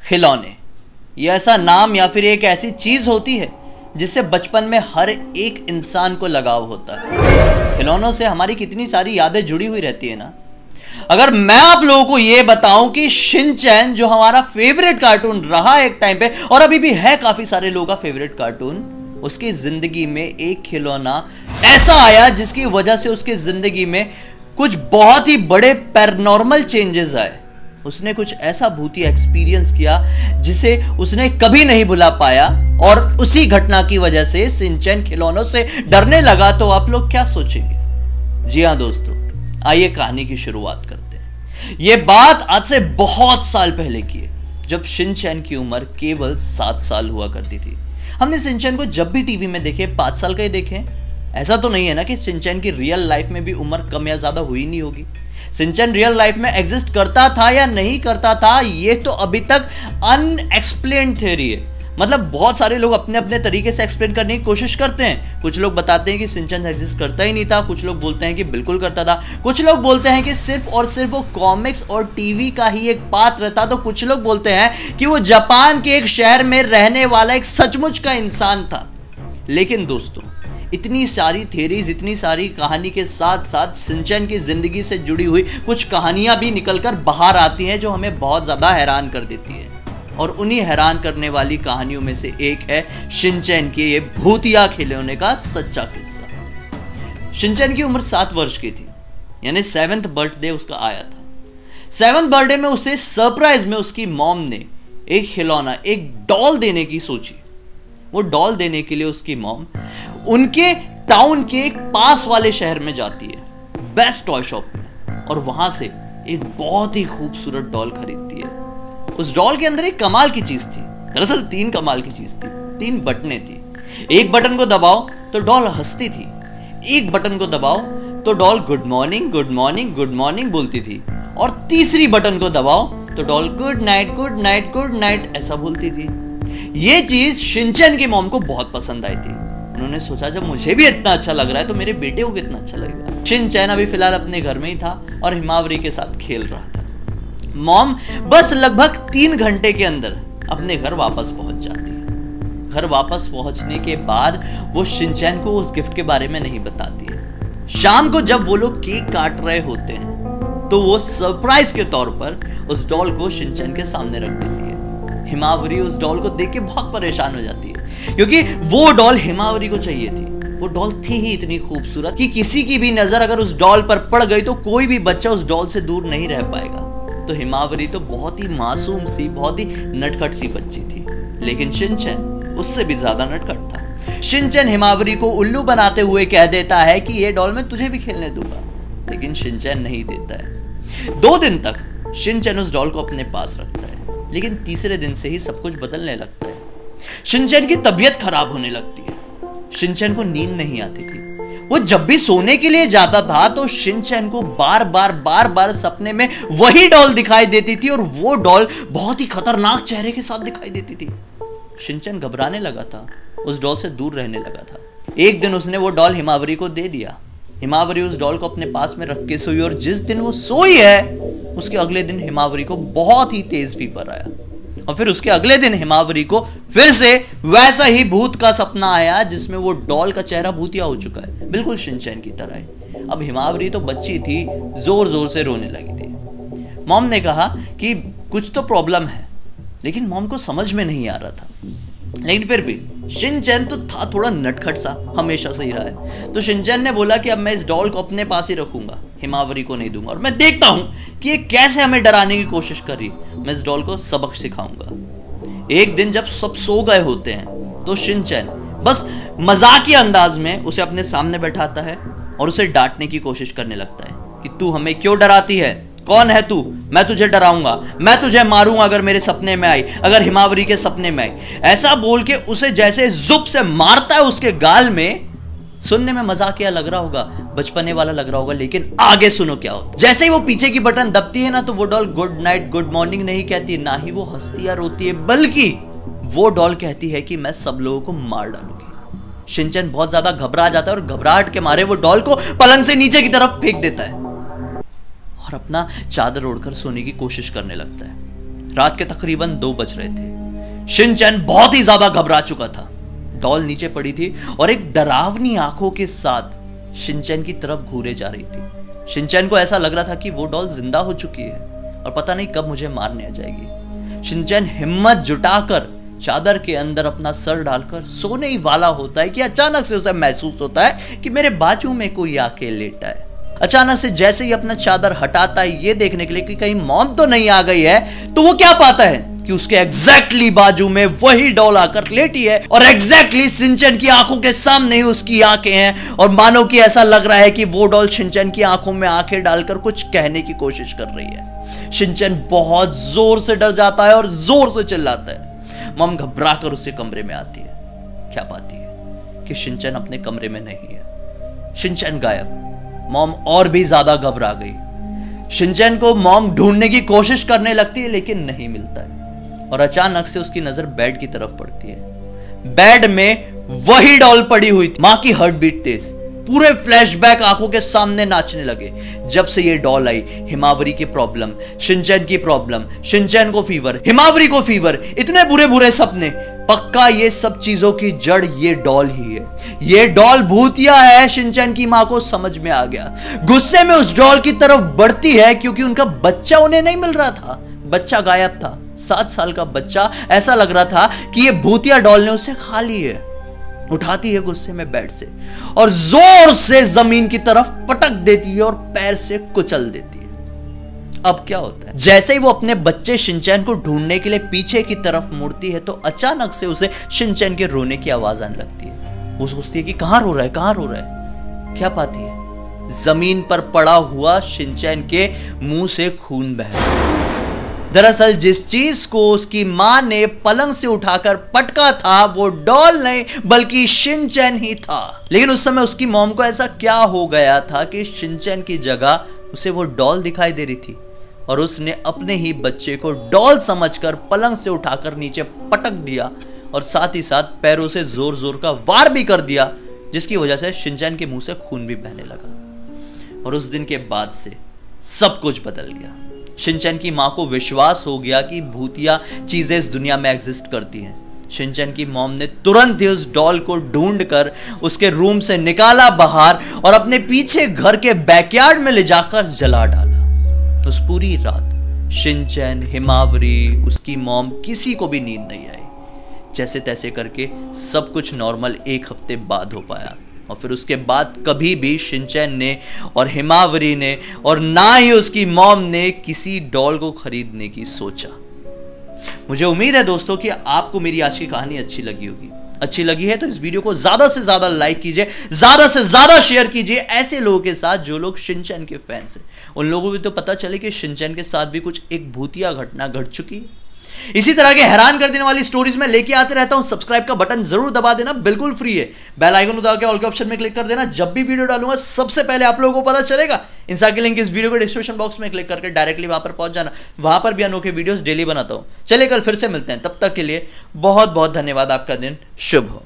खिलौने, ये ऐसा नाम या फिर एक ऐसी चीज होती है जिससे बचपन में हर एक इंसान को लगाव होता है। खिलौनों से हमारी कितनी सारी यादें जुड़ी हुई रहती है ना। अगर मैं आप लोगों को यह बताऊं कि शिनचैन जो हमारा फेवरेट कार्टून रहा एक टाइम पे और अभी भी है काफी सारे लोगों का फेवरेट कार्टून, उसकी जिंदगी में एक खिलौना ऐसा आया जिसकी वजह से उसकी जिंदगी में कुछ बहुत ही बड़े पैरानॉर्मल चेंजेस आए। उसने कुछ ऐसा भूतिया एक्सपीरियंस किया जिसे उसने कभी नहीं भुला पाया और उसी घटना की वजह से शिनचैन खिलौनों से डरने लगा। तो आप लोग क्या सोचेंगे? जी हां दोस्तों, आइए कहानी की शुरुआत करते हैं। यह बात आज से बहुत साल पहले की है, जब शिनचैन की उम्र केवल 7 साल हुआ करती थी। हमने शिनचैन को जब भी टीवी में देखे 5 साल का ही देखे। ऐसा तो नहीं है ना कि शिनचैन की रियल लाइफ में भी उम्र कम या ज्यादा हुई नहीं होगी। शिनचैन रियल लाइफ में एग्जिस्ट करता था या नहीं करता था, यह तो अभी तक अनएक्सप्लेन्ड थ्योरी है। मतलब बहुत सारे लोग अपने अपने तरीके से एक्सप्लेन करने की कोशिश करते हैं। कुछ लोग बताते हैं कि शिनचैन एग्जिस्ट करता ही नहीं था, कुछ लोग बोलते हैं कि बिल्कुल करता था, कुछ लोग बोलते हैं कि सिर्फ और सिर्फ वो कॉमिक्स और टीवी का ही एक पात्र था, तो कुछ लोग बोलते हैं कि वो जापान के एक शहर में रहने वाला एक सचमुच का इंसान था। लेकिन दोस्तों, इतनी सारी थ्योरीज, इतनी सारी कहानी के साथ साथ शिनचैन की जिंदगी से जुड़ी हुई कुछ कहानियां भी निकलकर बाहर आती हैं जो हमें बहुत ज्यादा हैरान कर देती है। और उन्हीं हैरान करने वाली कहानियों में से एक है शिनचैन के ये भूतिया खिलौने का सच्चा किस्सा। शिनचैन की उम्र 7 वर्ष की थी, यानी 7th बर्थडे उसका आया था। 7th बर्थडे में उसे सरप्राइज में उसकी मॉम ने एक खिलौना, एक डॉल देने की सोची। वो डॉल देने के लिए उसकी मॉम उनके टाउन के एक पास वाले शहर में जाती है, बेस्ट टॉय शॉप में, और वहां से एक बहुत ही खूबसूरत डॉल खरीदती है। उस डॉल के अंदर एक कमाल की चीज थी। दरअसल 3 कमाल की चीज थी, 3 बटनें थी। एक बटन को दबाओ तो डॉल हंसती थी, एक बटन को दबाओ तो doll good morning good morning good morning बोलती थी, और तीसरी बटन को दबाओ तो doll good night good night good night ऐसा बोलती थी। यह चीज शिनचैन की मॉम को बहुत पसंद आई थी। उन्होंने सोचा जब मुझे भी इतना अच्छा लग रहा है तो मेरे बेटे को कितना अच्छा लगेगा। शिनचैन अभी फिलहाल अपने घर में ही था और हिमावरी के साथ खेल रहा था। मॉम बस लगभग 3 घंटे के अंदर अपने घर वापस पहुंच जाती है। घर वापस पहुंचने के बाद वो शिनचैन को उस गिफ्ट के बारे में नहीं बताती है। शाम को जब वो लोग केक काट रहे होते हैं तो वो सरप्राइज के तौर पर उस डॉल को शिनचैन के सामने रख देती है। हिमावरी उस डॉल को देख के बहुत परेशान हो जाती है, क्योंकि वो डॉल हिमावरी को चाहिए थी। वो डॉल थी ही इतनी खूबसूरत कि किसी की भी नजर अगर उस डॉल पर पड़ गई तो कोई भी बच्चा उस डॉल से दूर नहीं रह पाएगा। तो हिमावरी तो बहुत ही मासूम सी, बहुत ही नटखट सी बच्ची थी, लेकिन शिनचैन उससे भी ज्यादा नटखट था। शिनचैन हिमावरी को उल्लू बनाते हुए कह देता है कि ये डॉल मैं तुझे भी खेलने दूंगा, लेकिन शिनचैन नहीं देता है। 2 दिन तक शिनचैन उस डॉल को अपने पास रखता है, लेकिन तीसरे दिन से ही सब कुछ बदलने लगता है। शिनचैन की तबीयत खराब होने लगती है। शिनचैन को नींद नहीं आती थी। वो जब भी सोने के लिए जाता था तो शिनचैन को बार बार सपने में वही डॉल दिखाई देती थी, और वो डॉल बहुत ही खतरनाक चेहरे के साथ दिखाई देती थी। शिनचैन घबराने लगा था, उस डॉल से दूर रहने लगा था। एक दिन उसने वो डॉल हिमावरी को दे दिया। हिमावरी उस डॉल को अपने पास में रख के सोई, और जिस दिन वो सोई है उसके अगले दिन हिमावरी को बहुत ही तेज फीवर आया, और फिर उसके अगले दिन हिमावरी को फिर से वैसा ही भूत का सपना आया जिसमें वो डॉल का चेहरा भूतिया हो चुका है, बिल्कुल शिनचैन की तरह है। अब हिमावरी तो बच्ची थी, जोर जोर से रोने लगी थी। मॉम ने कहा कि कुछ तो प्रॉब्लम है, लेकिन मॉम को समझ में नहीं आ रहा था। लेकिन फिर भी शिनचैन तो था थोड़ा नटखट सा, हमेशा से ही रहा है। तो शिनचैन ने बोला कि अब मैं इस डॉल को अपने पास ही रखूंगा, हिमावरी को नहीं दूंगा, और मैं देखता हूं कि ये कैसे हमें डराने की कोशिश कर रही है। मैं इस डॉल को सबक सिखाऊंगा। एक दिन जब सब सो गए होते हैं तो शिनचैन बस मजाकिया अंदाज में उसे अपने सामने बैठाता है और उसे डांटने की कोशिश करने लगता है कि तू हमें क्यों डराती है, कौन है तू, मैं तुझे डराऊंगा, मैं तुझे मारूंगा अगर मेरे सपने में आई, अगर हिमावरी के सपने में आई। ऐसा बोल के उसे जैसे जुब से मारता है उसके गाल में। सुनने में मजाकिया लग रहा होगा, बचपने वाला लग रहा होगा, लेकिन आगे सुनो क्या होता। जैसे ही वो पीछे की बटन दबती है ना, तो वो doll good night good morning नहीं कहती, ना ही वो हंसती या रोती है, बल्कि वो डॉल कहती है कि मैं सब लोगों को मार डालूंगी। शिनचैन बहुत ज्यादा घबरा जाता है और घबराहट के मारे वो डॉल को पलंग से नीचे की तरफ फेंक देता है और अपना चादर ओढ़कर सोने की कोशिश करने लगता है। रात के तकरीबन 2 बज रहे थे। शिनचैन बहुत ही ज्यादा घबरा चुका था। डॉल नीचे पड़ी थी और एक डरावनी आंखों के साथ शिनचैन की तरफ घूरे जा रही थी। शिनचैन को ऐसा लग रहा था कि वो डॉल जिंदा हो चुकी है और पता नहीं कब मुझे मारने आ जाएगी। शिनचैन हिम्मत जुटाकर चादर के अंदर अपना सर डालकर सोने ही वाला होता है कि अचानक से उसे महसूस होता है कि मेरे बाजू में कोई आके लेटा है। अचानक से जैसे ही अपना चादर हटाता है ये देखने के लिए कि कहीं मॉम तो नहीं आ गई है, तो वो क्या पाता है कि उसके एग्जैक्टली बाजू में वही डॉल आकर लेटी है और एग्जैक्टली शिनचैन की आंखों के सामने ही उसकी आंखें हैं और मानो कि ऐसा लग रहा है कि वो डॉल शिनचैन की आंखों में आंखें डालकर कुछ कहने की कोशिश कर रही है। शिनचैन बहुत जोर से डर जाता है और जोर से चिल्लाता है। मॉम घबरा कर उससे कमरे में आती है। क्या पाती है कि शिनचैन अपने कमरे में नहीं है। शिनचैन गायब। मॉम और भी ज्यादा घबरा गई। शिनचैन को मॉम ढूंढने की कोशिश करने लगती है लेकिन नहीं मिलता है और अचानक से उसकी नजर बेड की तरफ पड़ती है। बेड में वही डॉल पड़ी हुई थी। मां की हार्ट बीट तेज, पूरे फ्लैशबैक आंखों के सामने नाचने लगे। जब से ये डॉल आई, हिमावरी की प्रॉब्लम, शिनचैन की प्रॉब्लम, शिनचैन को फीवर, हिमावरी को फीवर, इतने बुरे बुरे सपने। पक्का ये सब चीजों की जड़ ये डॉल ही है। ये डॉल भूतिया है। शिनचैन की मां को समझ में आ गया। गुस्से में उस डॉल की तरफ बढ़ती है क्योंकि उनका बच्चा उन्हें नहीं मिल रहा था। बच्चा गायब था। 7 साल का बच्चा। ऐसा लग रहा था कि ये भूतिया डॉल ने उसे खा ली है। उठाती है गुस्से में बेड से और जोर से जमीन की तरफ पटक देती है और पैर से कुचल देती है। अब क्या होता है, जैसे ही वो अपने बच्चे शिनचैन को ढूंढने के लिए पीछे की तरफ मुड़ती है तो अचानक से उसे शिनचैन के रोने की आवाज आने लगती है। वो सोचती है कि कहां रो रहा है, कहां रो रहा है। क्या पाती है, जमीन पर पड़ा हुआ शिनचैन के मुंह से खून बह रहा है। दरअसल जिस चीज को उसकी मां ने पलंग से उठाकर पटका था वो डॉल नहीं बल्कि शिनचैन ही था। लेकिन उस समय उसकी मॉम को ऐसा क्या हो गया था कि शिनचैन की जगह उसे वो डॉल दिखाई दे रही थी और उसने अपने ही बच्चे को डॉल समझकर पलंग से उठाकर नीचे पटक दिया और साथ ही साथ पैरों से जोर जोर का वार भी कर दिया, जिसकी वजह से शिनचैन के मुंह से खून भी बहने लगा। और उस दिन के बाद से सब कुछ बदल गया। शिनचैन की मां को विश्वास हो गया कि भूतिया चीजें इस दुनिया में एग्जिस्ट करती हैं। शिनचैन की मॉम ने तुरंत ही उस डॉल को ढूंढकर उसके रूम से निकाला बाहर और अपने पीछे घर के बैकयार्ड में ले जाकर जला डाला। उस पूरी रात शिनचैन, हिमावरी, उसकी मॉम किसी को भी नींद नहीं आई। जैसे तैसे करके सब कुछ नॉर्मल 1 हफ्ते बाद हो पाया और फिर उसके बाद कभी भी शिनचैन ने और हिमावरी ने और ना ही उसकी मॉम ने किसी डॉल को खरीदने की सोचा। मुझे उम्मीद है दोस्तों कि आपको मेरी आज की कहानी अच्छी लगी होगी। अच्छी लगी है तो इस वीडियो को ज्यादा से ज्यादा लाइक कीजिए, ज्यादा से ज्यादा शेयर कीजिए ऐसे लोगों के साथ जो लोग शिनचैन के फैंस हैं। उन लोगों को भी तो पता चले कि शिनचैन के साथ भी कुछ एक भूतिया घटना घट चुकी है। इसी तरह के हैरान कर देने वाली स्टोरीज में लेके आते रहता हूं। सब्सक्राइब का बटन जरूर दबा देना, बिल्कुल फ्री है। बेल आइकन दबा के ऑल के ऑप्शन में क्लिक कर देना। जब भी वीडियो डालूंगा सबसे पहले आप लोगों को पता चलेगा। इंस्टा की लिंक इस वीडियो के डिस्क्रिप्शन बॉक्स में क्लिक करके डायरेक्टली वहां पर पहुंच जाना। वहां पर भी अनोखे वीडियोस डेली बनाता हूं। चलिए कल फिर से मिलते हैं, तब तक के लिए बहुत बहुत धन्यवाद। आपका दिन शुभ हो।